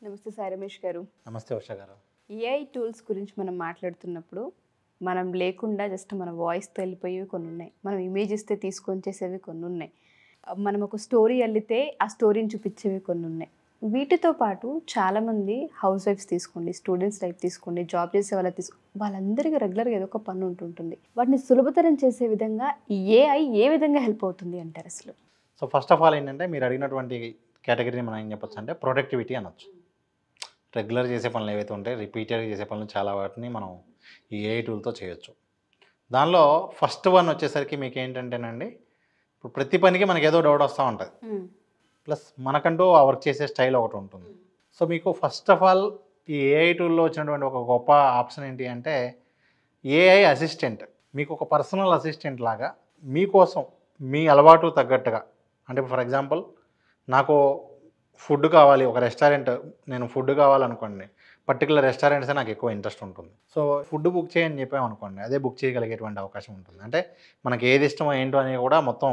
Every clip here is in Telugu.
నమస్తే సాయి రమేష్ గారు. నమస్తే ఉష గారు. ఏఐ టూల్స్ గురించి మనం మాట్లాడుతున్నప్పుడు మనం లేకుండా జస్ట్ మన వాయిస్తో వెళ్ళిపోయేవి కొన్ని ఉన్నాయి, మనం ఇమేజ్ ఇస్తే తీసుకొని చేసేవి కొన్ని ఉన్నాయి, మనం ఒక స్టోరీ అల్లితే ఆ స్టోరీని చూపించేవి కొన్ని ఉన్నాయి. వీటితో పాటు చాలామంది హౌస్ వైఫ్స్ తీసుకోండి, స్టూడెంట్స్ లైఫ్ తీసుకోండి, జాబ్ చేసే వాళ్ళందరికీ రెగ్యులర్గా ఏదో ఒక పని ఉంటుంటుంది. వాటిని సులభతరం చేసే విధంగా ఏఐ ఏ విధంగా హెల్ప్ అవుతుంది అంటారు అసలు? సో ఫస్ట్ ఆఫ్ ఆల్ ఏంటంటే మీరు అడిగినటువంటి కేటగిరీని మనం ఏం చెప్పొచ్చు అంటే ప్రొడక్టివిటీ అనొచ్చు. రెగ్యులర్ చేసే పనులు ఏవైతే ఉంటాయో రిపీటెడ్గా చేసే పనులు చాలా వాటిని మనం ఈ ఏఐ టూల్తో చేయొచ్చు. దానిలో ఫస్ట్ వన్ వచ్చేసరికి మీకు ఏంటంటేనండి, ఇప్పుడు ప్రతి పనికి మనకి ఏదో డౌట్ వస్తూ ఉంటుంది, ప్లస్ మనకంటూ ఆ వర్క్ చేసే స్టైల్ ఒకటి ఉంటుంది. సో మీకు ఫస్ట్ ఆఫ్ ఆల్ ఈ ఏఐ టూల్లో వచ్చినటువంటి ఒక గొప్ప ఆప్షన్ ఏంటి అంటే ఏఐ అసిస్టెంట్. మీకు ఒక పర్సనల్ అసిస్టెంట్ లాగా మీకోసం మీ అలవాటు తగ్గట్టుగా, అంటే ఫర్ ఎగ్జాంపుల్ నాకు ఫుడ్ కావాలి, ఒక రెస్టారెంట్ నేను ఫుడ్ కావాలనుకోండి, పర్టికులర్ రెస్టారెంట్సే నాకు ఎక్కువ ఇంట్రెస్ట్ ఉంటుంది. సో ఫుడ్ బుక్ చేయని చెప్పామనుకోండి, అదే బుక్ చేయగలిగేటువంటి అవకాశం ఉంటుంది. అంటే మనకి ఏది ఇష్టమో ఏంటో అని కూడా మొత్తం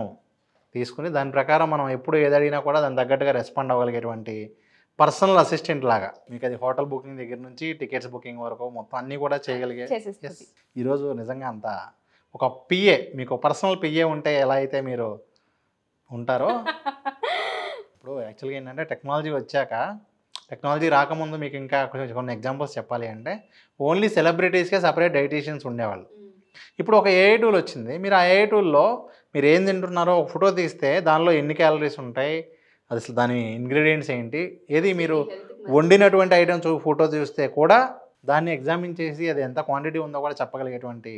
తీసుకుని దాని ప్రకారం మనం ఎప్పుడు ఏది అడిగినా కూడా దాని తగ్గట్టుగా రెస్పాండ్ అవ్వగలిగేటువంటి పర్సనల్ అసిస్టెంట్ లాగా మీకు అది హోటల్ బుకింగ్ దగ్గర నుంచి టికెట్స్ బుకింగ్ వరకు మొత్తం అన్నీ కూడా చేయగలిగే. ఈరోజు నిజంగా అంత ఒక పిఏ, మీకు పర్సనల్ పిఏ ఉంటే ఎలా అయితే మీరు ఉంటారో ఇప్పుడు యాక్చువల్గా ఏంటంటే టెక్నాలజీ రాకముందు మీకు ఇంకా కొన్ని ఎగ్జాంపుల్స్ చెప్పాలి అంటే ఓన్లీ సెలబ్రిటీస్కే సపరేట్ డైటీషియన్స్ ఉండేవాళ్ళు. ఇప్పుడు ఒక ఏఐ టూల్ వచ్చింది. మీరు ఆ ఏఐ టూల్లో మీరు ఏం తింటున్నారో ఒక ఫోటో తీస్తే దానిలో ఎన్ని క్యాలరీస్ ఉంటాయి, అసలు దాని ఇంగ్రీడియంట్స్ ఏంటి, ఏది మీరు వండినటువంటి ఐటమ్స్ ఫోటో చూస్తే కూడా దాన్ని ఎగ్జామిన్ చేసి అది ఎంత క్వాంటిటీ ఉందో కూడా చెప్పగలిగేటువంటి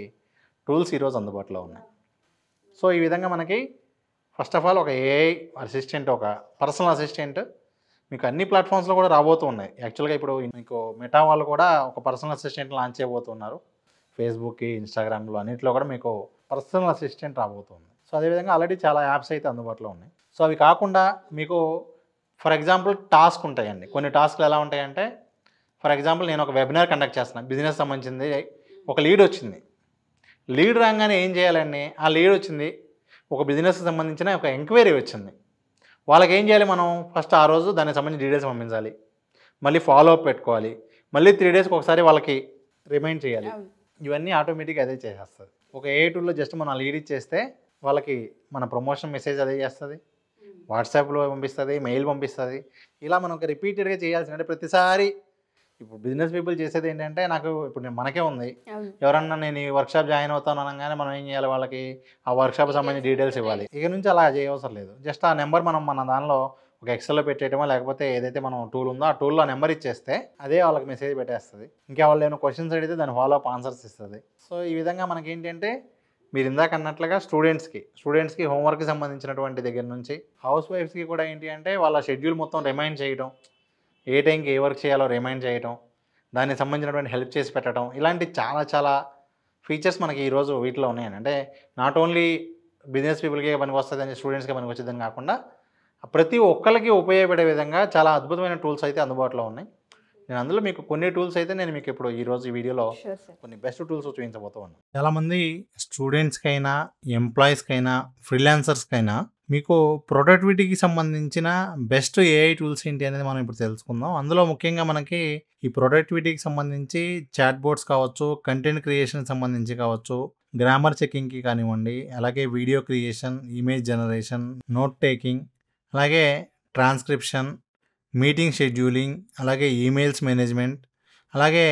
టూల్స్ ఈరోజు అందుబాటులో ఉన్నాయి. సో ఈ విధంగా మనకి ఫస్ట్ ఆఫ్ ఆల్ ఒక ఏఐ అసిస్టెంట్, ఒక పర్సనల్ అసిస్టెంట్ మీకు అన్ని ప్లాట్ఫామ్స్లో కూడా రాబోతూ ఉన్నాయి. యాక్చువల్గా ఇప్పుడు మీకు మెటా వాళ్ళు కూడా ఒక పర్సనల్ అసిస్టెంట్ లాంచ్ చేయబోతున్నారు. ఫేస్బుక్కి, ఇన్స్టాగ్రామ్లో అన్నింటిలో కూడా మీకు పర్సనల్ అసిస్టెంట్ రాబోతుంది. సో అదేవిధంగా ఆల్రెడీ చాలా యాప్స్ అయితే అందుబాటులో ఉన్నాయి. సో అవి కాకుండా మీకు ఫర్ ఎగ్జాంపుల్ టాస్క్ ఉంటాయండి. కొన్ని టాస్క్లు ఎలా ఉంటాయంటే ఫర్ ఎగ్జాంపుల్ నేను ఒక వెబినార్ కండక్ట్ చేస్తున్నాను, బిజినెస్ సంబంధించింది. ఒక లీడ్ వచ్చింది, లీడ్ రాగానే ఏం చేయాలండి, ఆ లీడ్ వచ్చింది ఒక బిజినెస్కి సంబంధించిన ఒక ఎంక్వైరీ వచ్చింది. వాళ్ళకి ఏం చేయాలి, మనం ఫస్ట్ ఆ రోజు దానికి సంబంధించిన డీటెయిల్స్ పంపించాలి, మళ్ళీ ఫాలో అప్ పెట్టుకోవాలి, మళ్ళీ 3 డేస్కి ఒకసారి వాళ్ళకి రిమైండ్ చేయాలి. ఇవన్నీ ఆటోమేటిక్గా అదే చేసేస్తుంది. ఒక ఏ టూల్లో జస్ట్ మనం లీడ్ ఇచ్చేస్తే వాళ్ళకి మన ప్రమోషన్ మెసేజ్ అదే చేస్తుంది, వాట్సాప్లో పంపిస్తుంది, మెయిల్ పంపిస్తుంది. ఇలా మనం ఒక రిపీటెడ్గా చేయాల్సిన, అంటే ప్రతిసారి ఇప్పుడు బిజినెస్ పీపుల్ చేసేది ఏంటంటే నాకు ఇప్పుడు మనకే ఉంది, ఎవరన్నా నేను ఈ వర్క్షాప్ జాయిన్ అవుతాను అనగానే మనం ఏం చేయాలి, వాళ్ళకి ఆ వర్క్షాప్ సంబంధించిన డీటెయిల్స్ ఇవ్వాలి. ఇక నుంచి అలా చేయవసరం లేదు. జస్ట్ ఆ నెంబర్ మనం మన దానిలో ఒక ఎక్సెల్లో పెట్టేయటమో లేకపోతే ఏదైతే మనం టూల్ ఉందో ఆ టూల్లో నెంబర్ ఇచ్చేస్తే అదే వాళ్ళకి మెసేజ్ పెట్టేస్తుంది. ఇంకా వాళ్ళు ఏమైనా క్వశ్చన్స్ అడిగితే దాని ఫాలో అప్ ఆన్సర్స్ ఇస్తుంది. సో ఈ విధంగా మనకి ఏంటంటే మీరు ఇందాక అన్నట్లుగా స్టూడెంట్స్కి హోంవర్క్కి సంబంధించినటువంటి దగ్గర నుంచి హౌస్ వైఫ్స్కి కూడా ఏంటి అంటే వాళ్ళ షెడ్యూల్ మొత్తం రిమైండ్ చేయడం, ఏ టైంకి ఏ వర్క్ చేయాలో రిమైండ్ చేయడం, దానికి సంబంధించినటువంటి హెల్ప్ చేసి పెట్టడం, ఇలాంటి చాలా ఫీచర్స్ మనకి ఈరోజు వీటిలో ఉన్నాయండి. అంటే నాట్ ఓన్లీ బిజినెస్ పీపుల్కే పనికి వస్తుందని, స్టూడెంట్స్కే పనికి వచ్చేదని కాకుండా ప్రతి ఒక్కరికి ఉపయోగపడే విధంగా చాలా అద్భుతమైన టూల్స్ అయితే అందుబాటులో ఉన్నాయి. నేను అందులో మీకు కొన్ని టూల్స్ అయితే నేను మీకు ఇప్పుడు ఈరోజు ఈ వీడియోలో కొన్ని బెస్ట్ టూల్స్ చూపించబోతూ ఉన్నాను. చాలామంది స్టూడెంట్స్కైనా, ఎంప్లాయీస్కైనా, ఫ్రీలాన్సర్స్కైనా మీకు ప్రొడక్టివిటీకి సంబంధించిన బెస్ట్ ఏఐ టూల్స్ ఏంటి అనేది మనం ఇప్పుడు తెలుసుకుందాం. అందులో ముఖ్యంగా మనకి ఈ ప్రొడక్టివిటీకి సంబంధించి చాట్ బోర్డ్స్ కావచ్చు, కంటెంట్ క్రియేషన్ సంబంధించి కావచ్చు, గ్రామర్ చెకింగ్కి కానివ్వండి, అలాగే video creation, image generation, note taking, అలాగే ట్రాన్స్క్రిప్షన్, మీటింగ్ షెడ్యూలింగ్, అలాగే ఈమెయిల్స్ మేనేజ్మెంట్, అలాగే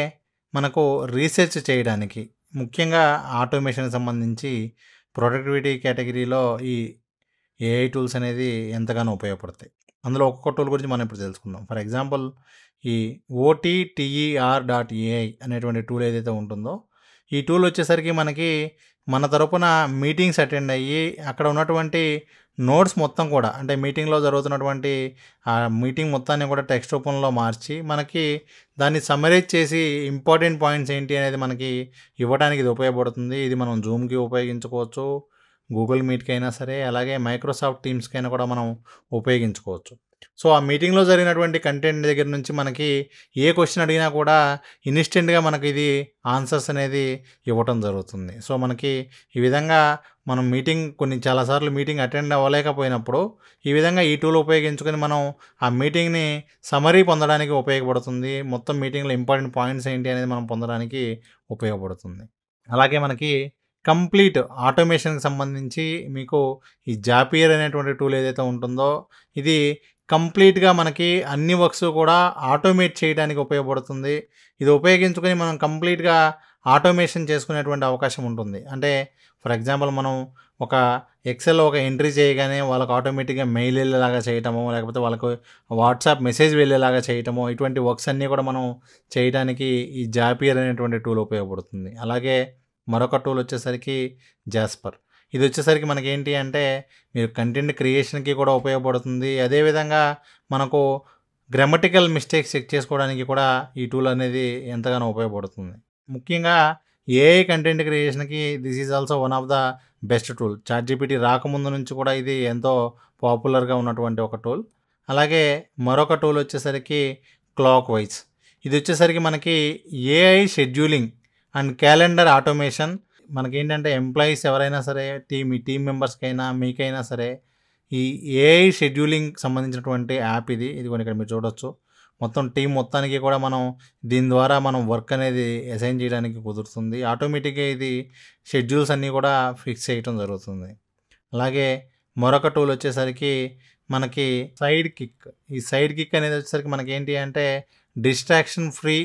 మనకు రీసెర్చ్ చేయడానికి ముఖ్యంగా ఆటోమేషన్కి సంబంధించి ప్రొడక్టివిటీ కేటగిరీలో ఈ ఏఐ టూల్స్ అనేది ఎంతగానో ఉపయోగపడతాయి. అందులో ఒక్కొక్క టూల్ గురించి మనం ఇప్పుడు తెలుసుకుందాం. ఫర్ ఎగ్జాంపుల్ ఈ OTTER.ai అనేటువంటి టూల్ ఏదైతే ఉంటుందో ఈ టూల్ వచ్చేసరికి మనకి మన తరపున మీటింగ్స్ అటెండ్ అయ్యి అక్కడ ఉన్నటువంటి నోట్స్ మొత్తం కూడా, అంటే మీటింగ్లో జరుగుతున్నటువంటి ఆ మీటింగ్ మొత్తాన్ని కూడా టెక్స్ట్ రూపంలో మార్చి మనకి దాన్ని సమ్మరైజ్ చేసి ఇంపార్టెంట్ పాయింట్స్ ఏంటి అనేది మనకి ఇవ్వడానికి ఇది ఉపయోగపడుతుంది. ఇది మనం జూమ్కి ఉపయోగించుకోవచ్చు, గూగుల్ మీట్కి అయినా సరే, అలాగే మైక్రోసాఫ్ట్ టీమ్స్కి అయినా కూడా మనం ఉపయోగించుకోవచ్చు. సో ఆ మీటింగ్లో జరిగినటువంటి కంటెంట్ దగ్గర నుంచి మనకి ఏ క్వశ్చన్ అడిగినా కూడా ఇన్స్టెంట్గా మనకి ఇది ఆన్సర్స్ అనేది ఇవ్వటం జరుగుతుంది. సో మనకి ఈ విధంగా మనం చాలాసార్లు మీటింగ్ అటెండ్ అవ్వలేకపోయినప్పుడు ఈ విధంగా ఈ టూల్ ఉపయోగించుకొని మనం ఆ మీటింగ్ని సమరీ పొందడానికి ఉపయోగపడుతుంది. మొత్తం మీటింగ్లో ఇంపార్టెంట్ పాయింట్స్ ఏంటి అనేది మనం పొందడానికి ఉపయోగపడుతుంది. అలాగే మనకి కంప్లీట్ ఆటోమేషన్కి సంబంధించి మీకు ఈ జాపియర్ అనేటువంటి టూల్ ఏదైతే ఉంటుందో ఇది కంప్లీట్గా మనకి అన్ని వర్క్స్ కూడా ఆటోమేట్ చేయడానికి ఉపయోగపడుతుంది. ఇది ఉపయోగించుకొని మనం కంప్లీట్గా ఆటోమేషన్ చేసుకునేటువంటి అవకాశం ఉంటుంది. అంటే ఫర్ ఎగ్జాంపుల్ మనం ఒక ఎక్సెల్లో ఒక ఎంట్రీ చేయగానే వాళ్ళకు ఆటోమేటిక్గా మెయిల్ వెళ్ళేలాగా చేయటము, లేకపోతే వాళ్ళకు వాట్సాప్ మెసేజ్ వెళ్ళేలాగా చేయటము, ఇటువంటి వర్క్స్ అన్నీ కూడా మనం చేయడానికి ఈ జాపియర్ అనేటువంటి టూల్ ఉపయోగపడుతుంది. అలాగే మరొక టూల్ వచ్చేసరికి జాస్పర్. ఇది వచ్చేసరికి మనకి ఏంటి అంటే మీరు కంటెంట్ క్రియేషన్కి కూడా ఉపయోగపడుతుంది. అదేవిధంగా మనకు గ్రామటికల్ మిస్టేక్స్ చెక్ చేసుకోవడానికి కూడా ఈ టూల్ అనేది ఎంతగానో ఉపయోగపడుతుంది. ముఖ్యంగా ఏఐ కంటెంట్ క్రియేషన్కి this is also one of the best tool. ChatGPT రాకముందు నుంచి కూడా ఇది ఎంతో పాపులర్గా ఉన్నటువంటి ఒక టూల్. అలాగే మరొక టూల్ వచ్చేసరికి క్లాక్ వైజ్. ఇది వచ్చేసరికి మనకి AI scheduling and calendar automation. మనకేంటంటే ఎంప్లాయీస్ ఎవరైనా సరే టీమ్ మెంబర్స్కైనా మీకైనా సరే ఈ ఏఐ షెడ్యూలింగ్ సంబంధించినటువంటి యాప్ ఇది. ఇదిగోండి ఇక్కడ మీరు చూడొచ్చు. మొత్తం టీం మొత్తానికి కూడా మనం దీని ద్వారా మనం వర్క్ అనేది అసైన్ చేయడానికి కుదురుతుంది. ఆటోమేటిక్గా ఇది షెడ్యూల్స్ అన్నీ కూడా ఫిక్స్ చేయటం జరుగుతుంది. అలాగే మరొక టూల్ వచ్చేసరికి మనకి సైడ్ కిక్. ఈ సైడ్ కిక్ అనేది వచ్చేసరికి మనకి ఏంటి అంటే డిస్ట్రాక్షన్ ఫ్రీ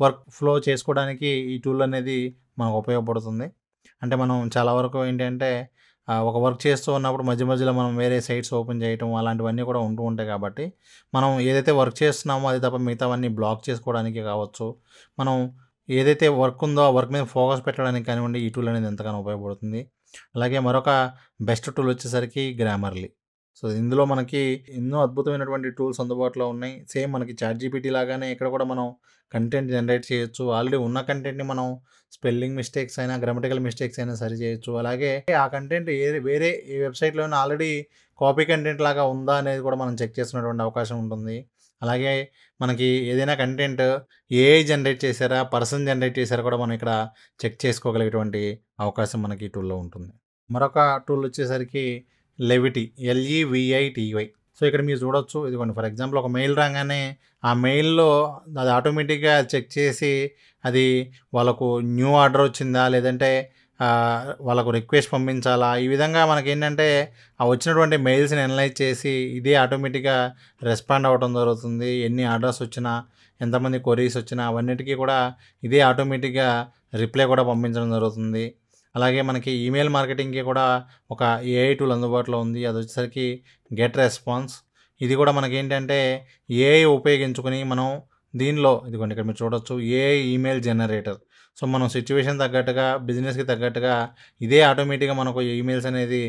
వర్క్ ఫ్లో చేసుకోవడానికి ఈ టూల్ అనేది మనకు ఉపయోగపడుతుంది. అంటే మనం చాలా వరకు ఏంటంటే ఒక వర్క్ చేస్తూ ఉన్నప్పుడు మధ్యలో మనం వేరే సైట్స్ ఓపెన్ చేయటం అలాంటివన్నీ కూడా ఉంటూ ఉంటాయి. కాబట్టి మనం ఏదైతే వర్క్ చేస్తున్నామో అది తప్ప మిగతావన్నీ బ్లాక్ చేసుకోవడానికి కావచ్చు, మనం ఏదైతే వర్క్ ఉందో ఆ వర్క్ మీద ఫోకస్ పెట్టడానికి కానివ్వండి ఈ టూల్ అనేది ఎంతగానో ఉపయోగపడుతుంది. అలాగే మరొక బెస్ట్ టూల్ వచ్చేసరికి గ్రామర్లీ. సో ఇందులో మనకి ఎన్నో అద్భుతమైనటువంటి టూల్స్ అందుబాటులో ఉన్నాయి. సేమ్ మనకి చాట్‌జీపీటీ లాగానే ఇక్కడ కూడా మనం కంటెంట్ జనరేట్ చేయొచ్చు. ఆల్రెడీ ఉన్న కంటెంట్‌ని మనం స్పెల్లింగ్ మిస్టేక్స్ అయినా, గ్రామటికల్ మిస్టేక్స్ అయినా సరి చేయొచ్చు. అలాగే ఆ కంటెంట్ వేరే ఏ వెబ్‌సైట్‌లోనే ఆల్రెడీ కాపీ కంటెంట్ లాగా ఉందా అనేది కూడా మనం చెక్ చేసుకునేటువంటి అవకాశం ఉంటుంది. అలాగే మనకి ఏదైనా కంటెంట్ ఏఐ జనరేట్ చేశారా, పర్సన్ జనరేట్ చేశారా కూడా మనం ఇక్కడ చెక్ చేసుకోగలిగేటువంటి అవకాశం మనకి ఈ టూల్‌లో ఉంటుంది. మరొక టూల్ వచ్చేసరికి లెవిటీ, LEVITY. సో ఇక్కడ మీరు చూడొచ్చు. ఇదిగోండి ఫర్ ఎగ్జాంపుల్ ఒక మెయిల్ రాగానే ఆ మెయిల్‌లో అది ఆటోమేటిక్‌గా చెక్ చేసి అది వాళ్ళకు న్యూ ఆర్డర్ వచ్చిందా, లేదంటే వాళ్ళకు రిక్వెస్ట్ పంపించాలా, ఈ విధంగా మనకేంటంటే ఆ వచ్చినటువంటి మెయిల్స్ని అనలైజ్ చేసి ఇదే ఆటోమేటిక్గా రెస్పాండ్ అవ్వడం జరుగుతుంది. ఎన్ని ఆర్డర్స్ వచ్చినా, ఎంతమంది క్వరీస్ వచ్చినా అవన్నిటికీ కూడా ఇదే ఆటోమేటిక్గా రిప్లై కూడా పంపించడం జరుగుతుంది. అలాగే మనకి ఈమెయిల్ మార్కెటింగ్కి కూడా ఒక ఏఐ టూల్ అందుబాటులో ఉంది. అది వచ్చేసరికి గెట్ రెస్పాన్స్. ఇది కూడా మనకేంటంటే ఏఐ ఉపయోగించుకొని మనం దీనిలో ఇదిగోండి ఇక్కడ మీరు చూడొచ్చు ఏఐ ఈమెయిల్ జనరేటర్. సో మనం సిచ్యువేషన్ తగ్గట్టుగా, బిజినెస్కి తగ్గట్టుగా ఇదే ఆటోమేటిక్గా మనకు ఈమెయిల్స్ అనేది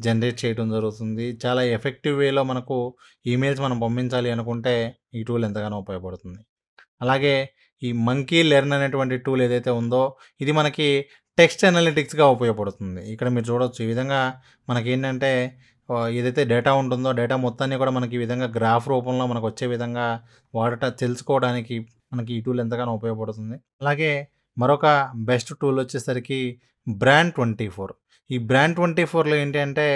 జనరేట్ చేయడం జరుగుతుంది. చాలా ఎఫెక్టివ్ వేలో మనకు ఈమెయిల్స్ మనం పంపించాలి అనుకుంటే ఈ టూల్ ఎంతగానో ఉపయోగపడుతుంది. అలాగే ఈ మంకీ లెర్న్ అనేటువంటి టూల్ ఏదైతే ఉందో ఇది మనకి టెక్స్ట్ అనలిటిక్స్గా ఉపయోగపడుతుంది. ఇక్కడ మీరు చూడొచ్చు. ఈ విధంగా మనకేంటంటే ఏదైతే డేటా ఉంటుందో డేటా మొత్తాన్ని కూడా మనకి ఈ విధంగా గ్రాఫ్ రూపంలో మనకు వచ్చే విధంగా తెలుసుకోవడానికి మనకి ఈ టూల్ ఎంతగానో ఉపయోగపడుతుంది. అలాగే మరొక బెస్ట్ టూల్ వచ్చేసరికి Brand24. ఈ Brand24లో ఏంటి అంటే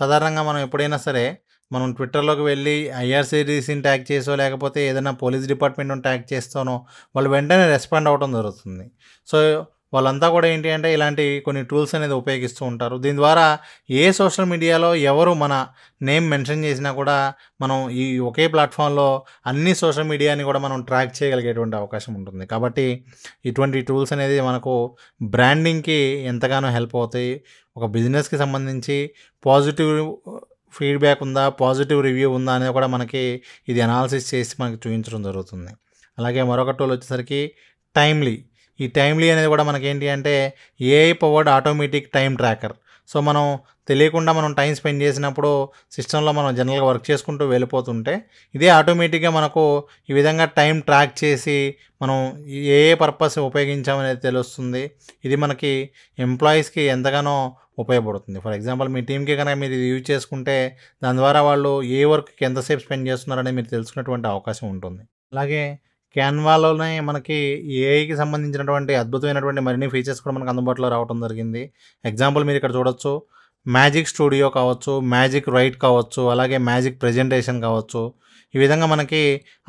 సాధారణంగా మనం ఎప్పుడైనా సరే మనం ట్విట్టర్లోకి వెళ్ళి ఐఆర్సీటీసీని ట్యాగ్ చేసో, లేకపోతే ఏదైనా పోలీస్ డిపార్ట్మెంట్ని ట్యాగ్ చేస్తానో వాళ్ళు వెంటనే రెస్పాండ్ అవ్వడం జరుగుతుంది. సో వాళ్ళంతా కూడా ఏంటి అంటే ఇలాంటి కొన్ని టూల్స్ అనేది ఉపయోగిస్తూ ఉంటారు. దీని ద్వారా ఏ సోషల్ మీడియాలో ఎవరు మన నేమ్ మెన్షన్ చేసినా కూడా మనం ఈ ఒకే ప్లాట్ఫామ్లో అన్ని సోషల్ మీడియాని కూడా మనం ట్రాక్ చేయగలిగేటువంటి అవకాశం ఉంటుంది. కాబట్టి ఇటువంటి టూల్స్ అనేది మనకు బ్రాండింగ్కి ఎంతగానో హెల్ప్ అవుతాయి. ఒక బిజినెస్కి సంబంధించి పాజిటివ్ ఫీడ్బ్యాక్ ఉందా, పాజిటివ్ రివ్యూ ఉందా అనేది కూడా మనకి ఇది అనాలిసిస్ చేసి మనకి చూపించడం జరుగుతుంది. అలాగే మరొక టూల్ వచ్చేసరికి టైమ్లీ. ఈ టైమ్లీ అనేది కూడా మనకేంటి అంటే AI powered automatic time tracker. So మనం తెలియకుండా మనం టైం స్పెండ్ చేసినప్పుడు సిస్టంలో మనం జనరల్గా వర్క్ చేసుకుంటూ వెళ్ళిపోతుంటే ఇదే ఆటోమేటిక్గా మనకు ఈ విధంగా టైం ట్రాక్ చేసి మనం ఏ పర్పస్ ఉపయోగించామనేది తెలుస్తుంది. ఇది మనకి ఎంప్లాయీస్కి ఎంతగానో ఉపయోగపడుతుంది. ఫర్ ఎగ్జాంపుల్ మీ టీమ్కి కనుక మీరు ఇది యూజ్ చేసుకుంటే దాని ద్వారా వాళ్ళు ఏ వర్క్కి ఎంతసేపు స్పెండ్ చేస్తున్నారని మీరు తెలుసుకునేటువంటి అవకాశం ఉంటుంది. అలాగే క్యాన్వాలోనే మనకి ఏఐకి సంబంధించినటువంటి అద్భుతమైనటువంటి మరిన్ని ఫీచర్స్ కూడా మనకు అందుబాటులో రావడం జరిగింది. ఎగ్జాంపుల్ మీరు ఇక్కడ చూడొచ్చు, మ్యాజిక్ స్టూడియో కావచ్చు, మ్యాజిక్ రైట్ కావచ్చు, అలాగే మ్యాజిక్ ప్రెజెంటేషన్ కావచ్చు. ఈ విధంగా మనకి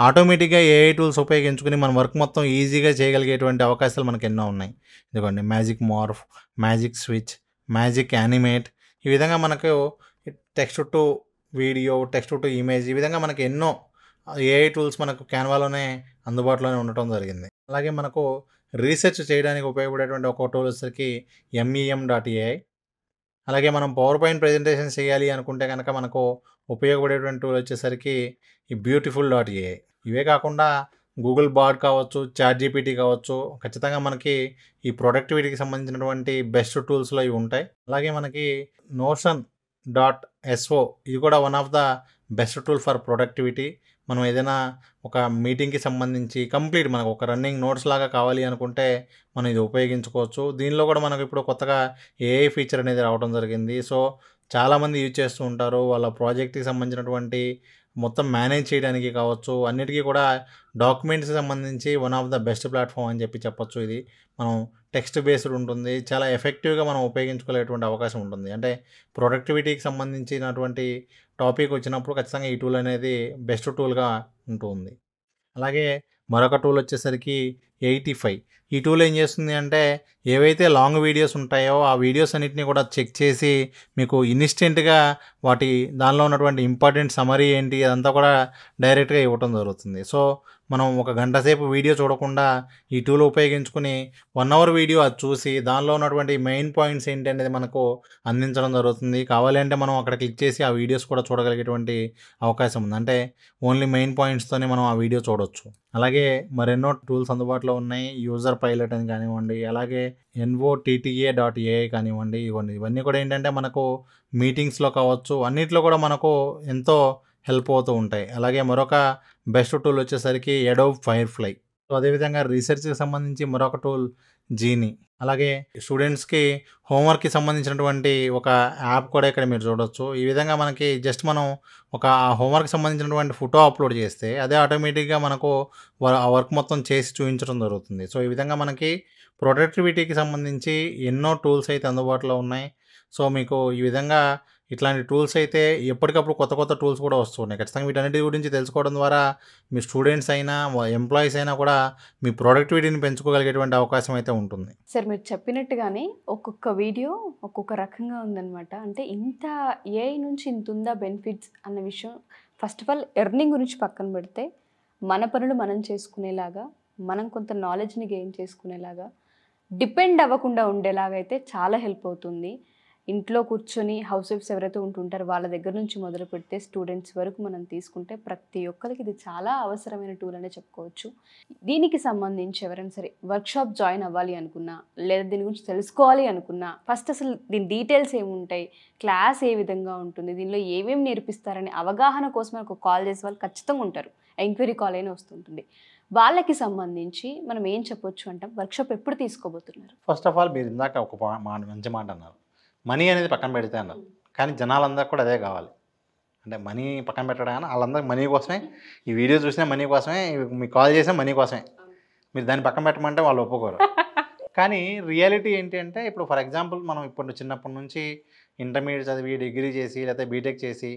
ఆటోమేటిక్గా ఏఐ టూల్స్ ఉపయోగించుకుని మన వర్క్ మొత్తం ఈజీగా చేయగలిగేటువంటి అవకాశాలు మనకు ఎన్నో ఉన్నాయి. ఇదిగోండి magic morph, magic switch, magic animate. ఈ విధంగా మనకు text to video, text to image, ఈ విధంగా మనకి ఎన్నో ఏఐ టూల్స్ మనకు క్యాన్వాలోనే అందుబాటులోనే ఉండటం జరిగింది. అలాగే మనకు రీసెర్చ్ చేయడానికి ఉపయోగపడేటువంటి ఒక టూల్ వచ్చేసరికి MEM.ai. అలాగే మనం పవర్ పాయింట్ ప్రెజెంటేషన్ చేయాలి అనుకుంటే కనుక మనకు ఉపయోగపడేటువంటి టూల్ వచ్చేసరికి ఈ బ్యూటిఫుల్.ai. ఇవే కాకుండా గూగుల్ బార్డ్ కావచ్చు, ChatGPT కావచ్చు, ఖచ్చితంగా మనకి ఈ ప్రొడక్టివిటీకి సంబంధించినటువంటి బెస్ట్ టూల్స్లో ఇవి ఉంటాయి. అలాగే మనకి Notion.so ఇది కూడా one of the best tool for productivity. మనం ఏదైనా ఒక మీటింగ్కి సంబంధించి కంప్లీట్ మనకు ఒక రన్నింగ్ నోట్స్ లాగా కావాలి అనుకుంటే మనం ఇది ఉపయోగించుకోవచ్చు. దీనిలో కూడా మనకు ఇప్పుడు కొత్తగా ఏఐ ఫీచర్ అనేది రావడం జరిగింది. సో చాలామంది యూజ్ చేస్తూ ఉంటారు. వాళ్ళ ప్రాజెక్ట్కి సంబంధించినటువంటి మొత్తం మేనేజ్ చేయడానికి కావచ్చు, అన్నిటికీ కూడా డాక్యుమెంట్స్కి సంబంధించి one of the best platform అని చెప్పొచ్చు. ఇది మనం టెక్స్ట్ బేస్డ్ ఉంటుంది. చాలా ఎఫెక్టివ్గా మనం ఉపయోగించుకునేటువంటి అవకాశం ఉంటుంది. అంటే ప్రొడక్టివిటీకి సంబంధించినటువంటి టాపిక్ వచ్చినప్పుడు ఖచ్చితంగా ఈ టూల్ అనేది బెస్ట్ టూల్గా ఉంటుంది. అలాగే మరొక టూల్ వచ్చేసరికి 85. ఈ టూల్ ఏం చేస్తుంది అంటే ఏవైతే లాంగ్ వీడియోస్ ఉంటాయో ఆ వీడియోస్ అన్నిటిని కూడా చెక్ చేసి మీకు ఇన్స్టెంట్గా వాటి దానిలో ఉన్నటువంటి ఇంపార్టెంట్ సమరీ ఏంటి అదంతా కూడా డైరెక్ట్గా ఇవ్వటం జరుగుతుంది. సో మనం ఒక గంట సేపు వీడియో చూడకుండా ఈ టూల్ ఉపయోగించుకుని 1 అవర్ వీడియో అది చూసి దానిలో ఉన్నటువంటి మెయిన్ పాయింట్స్ ఏంటి అనేది మనకు అందించడం జరుగుతుంది. కావాలి అంటే మనం అక్కడ క్లిక్ చేసి ఆ వీడియోస్ కూడా చూడగలిగేటువంటి అవకాశం ఉంది. అంటే ఓన్లీ మెయిన్ పాయింట్స్తోనే మనం ఆ వీడియో చూడవచ్చు. అలాగే మరెన్నో టూల్స్ అందుబాటులో ఉన్నాయి. యూజర్ పైలట్ అని కానివ్వండి, అలాగే NOTTA.ai కానివ్వండి, ఇవన్నీ కూడా ఏంటంటే మనకు మీటింగ్స్లో కావచ్చు, అన్నిట్లో కూడా మనకు ఎంతో హెల్ప్ అవుతూ ఉంటాయి. అలాగే మరొక బెస్ట్ టూల్ వచ్చేసరికి అడోబ్ ఫైర్ఫ్లై. సో అదేవిధంగా రీసెర్చ్కి సంబంధించి మరొక టూల్ జీనీ. అలాగే స్టూడెంట్స్కి హోంవర్క్కి సంబంధించినటువంటి ఒక యాప్ కూడా ఇక్కడ మీరు చూడవచ్చు. ఈ విధంగా మనకి జస్ట్ మనం ఒక హోంవర్క్ సంబంధించినటువంటి ఫోటో అప్లోడ్ చేస్తే అదే ఆటోమేటిక్గా మనకు ఆ వర్క్ మొత్తం చేసి చూపించడం జరుగుతుంది. సో ఈ విధంగా మనకి ప్రొడక్టివిటీకి సంబంధించి ఎన్నో టూల్స్ అయితే అందుబాటులో ఉన్నాయి. సో మీకు ఈ విధంగా ఇట్లాంటి టూల్స్ అయితే ఎప్పటికప్పుడు కొత్త కొత్త టూల్స్ కూడా వస్తున్నాయి. ఖచ్చితంగా వీటన్నిటి గురించి తెలుసుకోవడం ద్వారా మీ స్టూడెంట్స్ అయినా ఎంప్లాయీస్ అయినా కూడా మీ ప్రొడక్టివిటీని పెంచుకోగలిగేటువంటి అవకాశం అయితే ఉంటుంది. సార్ మీరు చెప్పినట్టుగానే ఒక్కొక్క వీడియో ఒక్కొక్క రకంగా ఉందన్నమాట. అంటే ఇంత ఏఐ నుంచి ఇంత ఉందా బెనిఫిట్స్ అన్న విషయం ఫస్ట్ ఆఫ్ ఆల్ ఎర్నింగ్ గురించి పక్కన పెడితే మన పనులు మనం చేసుకునేలాగా, మనం కొంత నాలెడ్జ్ని గెయిన్ చేసుకునేలాగా, డిపెండ్ అవ్వకుండా ఉండేలాగా అయితే చాలా హెల్ప్ అవుతుంది. ఇంట్లో కూర్చొని హౌస్ వైఫ్స్ ఎవరైతే ఉంటుంటారో వాళ్ళ దగ్గర నుంచి మొదలు పెడితే స్టూడెంట్స్ వరకు మనం తీసుకుంటే ప్రతి ఒక్కరికి ఇది చాలా అవసరమైన టూల్ అనే చెప్పుకోవచ్చు. దీనికి సంబంధించి ఎవరైనా సరే వర్క్షాప్ జాయిన్ అవ్వాలి అనుకున్నా, లేదా దీని గురించి తెలుసుకోవాలి అనుకున్నా, ఫస్ట్ అసలు దీని డీటెయిల్స్ ఏముంటాయి, క్లాస్ ఏ విధంగా ఉంటుంది, దీనిలో ఏమేమి నేర్పిస్తారనే అవగాహన కోసం ఒక కాల్ చేసే వాళ్ళు ఖచ్చితంగా ఉంటారు. ఎంక్వైరీ కాల్ అయినా వస్తుంటుంది. వాళ్ళకి సంబంధించి మనం ఏం చెప్పొచ్చు అంటే వర్క్షాప్ ఎప్పుడు తీసుకోబోతున్నారు? ఫస్ట్ ఆఫ్ ఆల్ మీరు ఇందాక ఒక మంచి మాట అన్నారు, మనీ అనేది పక్కన పెడితే అన్నారు. కానీ జనాలందరికీ కూడా అదే కావాలి. అంటే మనీ పక్కన పెట్టడం కానీ వాళ్ళందరికీ మనీ కోసమే, ఈ వీడియో చూసినా మనీ కోసమే, మీకు కాల్ చేసినా మనీ కోసమే. మీరు దాన్ని పక్కన పెట్టమంటే వాళ్ళు ఒప్పుకోరు. కానీ రియాలిటీ ఏంటి అంటే ఇప్పుడు ఫర్ ఎగ్జాంపుల్ మనం ఇప్పుడు చిన్నప్పటి నుంచి ఇంటర్మీడియట్ చదివి డిగ్రీ చేసి లేకపోతే బీటెక్ చేసి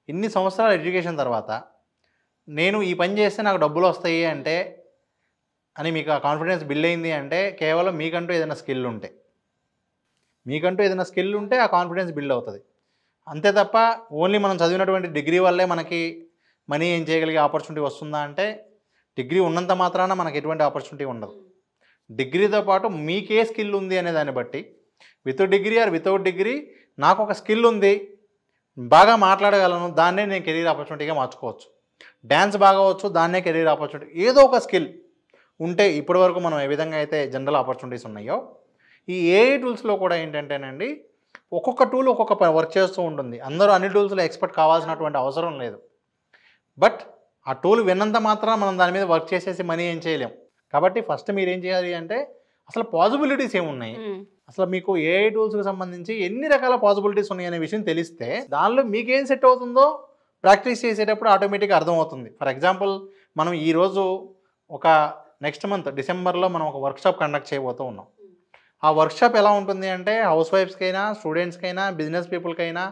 ఇన్ని సంవత్సరాల ఎడ్యుకేషన్ తర్వాత నేను ఈ పని చేస్తే నాకు డబ్బులు వస్తాయి అంటే అని మీకు ఆ కాన్ఫిడెన్స్ బిల్డ్ అయింది అంటే కేవలం మీకంటూ ఏదైనా స్కిల్ ఉంటే, ఆ కాన్ఫిడెన్స్ బిల్డ్ అవుతుంది. అంతే తప్ప ఓన్లీ మనం చదివినటువంటి డిగ్రీ వల్లే మనకి మనీ ఏం చేయగలిగే ఆపర్చునిటీ వస్తుందా అంటే డిగ్రీ ఉన్నంత మాత్రాన మనకి ఎటువంటి ఆపర్చునిటీ ఉండదు. డిగ్రీతో పాటు మీకే స్కిల్ ఉంది అనే దాన్ని బట్టి with degree or without degree నాకు ఒక స్కిల్ ఉంది, బాగా మాట్లాడగలను, దాన్నే నేను కెరీర్ ఆపర్చునిటీగా మార్చుకోవచ్చు. డ్యాన్స్ బాగా వచ్చు, దాన్నే కెరీర్ ఆపర్చునిటీ. ఏదో ఒక స్కిల్ ఉంటే ఇప్పటివరకు మనం ఏ విధంగా అయితే జనరల్ ఆపర్చునిటీస్ ఉన్నాయో ఈ ఏఐ టూల్స్లో కూడా ఏంటంటేనండి ఒక్కొక్క టూల్ ఒక్కొక్క వర్క్ చేస్తూ ఉంటుంది. అందరూ అన్ని టూల్స్లో ఎక్స్పర్ట్ కావాల్సినటువంటి అవసరం లేదు. బట్ ఆ టూల్ విన్నంత మాత్రం మనం దాని మీద వర్క్ చేసేసి మనీ ఏం చేయలేం. కాబట్టి ఫస్ట్ మీరు ఏం చేయాలి అంటే అసలు పాసిబిలిటీస్ ఏమున్నాయి, అసలు మీకు ఏఐ టూల్స్కి సంబంధించి ఎన్ని రకాల పాసిబిలిటీస్ ఉన్నాయనే విషయం తెలిస్తే దానిలో మీకేం సెట్ అవుతుందో ప్రాక్టీస్ చేసేటప్పుడు ఆటోమేటిక్గా అర్థమవుతుంది. ఫర్ ఎగ్జాంపుల్ మనం ఈరోజు ఒక నెక్స్ట్ మంత్ డిసెంబర్లో మనం ఒక వర్క్షాప్ కండక్ట్ చేయబోతూ ఉన్నాం. ఆ వర్క్షాప్ ఎలా ఉంటుంది అంటే హౌస్ వైఫ్స్కైనా, స్టూడెంట్స్కైనా, బిజినెస్ పీపుల్కైనా,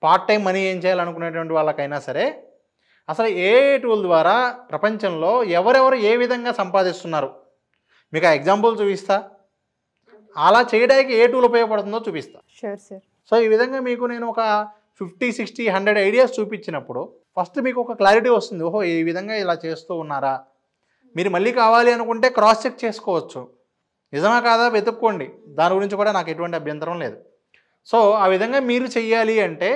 పార్ట్ టైం మనీ ఏం చేయాలనుకునేటువంటి వాళ్ళకైనా సరే అసలు ఏఐ టూల్ ద్వారా ప్రపంచంలో ఎవరెవరు ఏ విధంగా సంపాదిస్తున్నారు మీకు ఆ ఎగ్జాంపుల్ చూపిస్తా. అలా చేయడానికి ఏ టూల్ ఉపయోగపడుతుందో చూపిస్తా. Sure sir. సో ఈ విధంగా మీకు నేను ఒక 50, 60, 100 ఐడియాస్ చూపించినప్పుడు ఫస్ట్ మీకు ఒక క్లారిటీ వస్తుంది. ఓహో ఈ విధంగా ఇలా చేస్తూ ఉన్నారా. మీరు మళ్ళీ కావాలి అనుకుంటే క్రాస్ చెక్ చేసుకోవచ్చు. నిజమా కాదా వెతుక్కోండి. దాని గురించి కూడా నాకు ఎటువంటి అభ్యంతరం లేదు. సో ఆ విధంగా మీరు చెయ్యాలి అంటే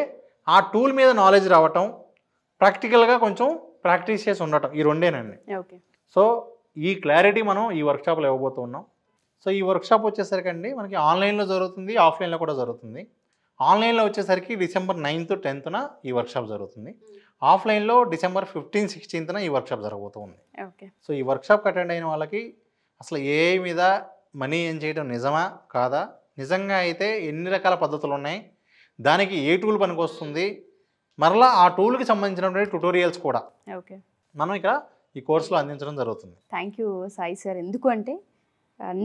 ఆ టూల్ మీద నాలెడ్జ్ రావటం, ప్రాక్టికల్గా కొంచెం ప్రాక్టీస్ చేసి ఉండటం, ఈ రెండేనండి. ఓకే. సో ఈ క్లారిటీ మనం ఈ వర్క్షాప్లో ఇవ్వబోతూ ఉన్నాం. సో ఈ వర్క్షాప్ వచ్చేసరికి అండి మనకి ఆన్లైన్లో జరుగుతుంది, ఆఫ్లైన్లో కూడా జరుగుతుంది. ఆన్లైన్లో వచ్చేసరికి డిసెంబర్ 9th, 10th ఈ వర్క్షాప్ జరుగుతుంది. ఆఫ్లైన్లో డిసెంబర్ 15, 16th ఈ వర్క్షాప్ జరగబోతూ ఉంది. ఓకే. సో ఈ వర్క్షాప్కి అటెండ్ అయిన వాళ్ళకి అసలు ఏఐ మీద మనీ ఏం చేయడం నిజమా కాదా, నిజంగా అయితే ఎన్ని రకాల పద్ధతులు ఉన్నాయి, దానికి ఏ టూల్ పనికొస్తుంది, మరలా ఆ టూల్కి సంబంధించినటువంటి ట్యుటోరియల్స్ కూడా ఓకే మనం ఇక్కడ ఈ కోర్సులో అందించడం జరుగుతుంది. Thank you Sai sir. ఎందుకు అంటే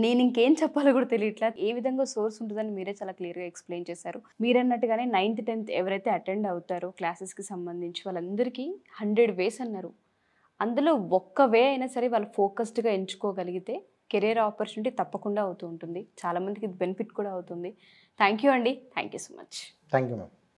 నేను ఇంకేం చెప్పాలో కూడా తెలియట్లా. ఏ విధంగా సోర్స్ ఉంటుందని మీరే చాలా క్లియర్గా ఎక్స్ప్లెయిన్ చేశారు. మీరన్నట్టుగానే 9th, 10th ఎవరైతే అటెండ్ అవుతారో క్లాసెస్కి సంబంధించి వాళ్ళందరికీ 100 ways అన్నారు. అందులో ఒక్క వే అయినా సరే వాళ్ళు ఫోకస్డ్గా ఎంచుకోగలిగితే కెరీర్ ఆపర్చునిటీ తప్పకుండా అవుతూ ఉంటుంది. చాలామందికి ఇది బెనిఫిట్ కూడా అవుతుంది. థ్యాంక్ యూ అండి. Thank you so much. Thank you ma'am.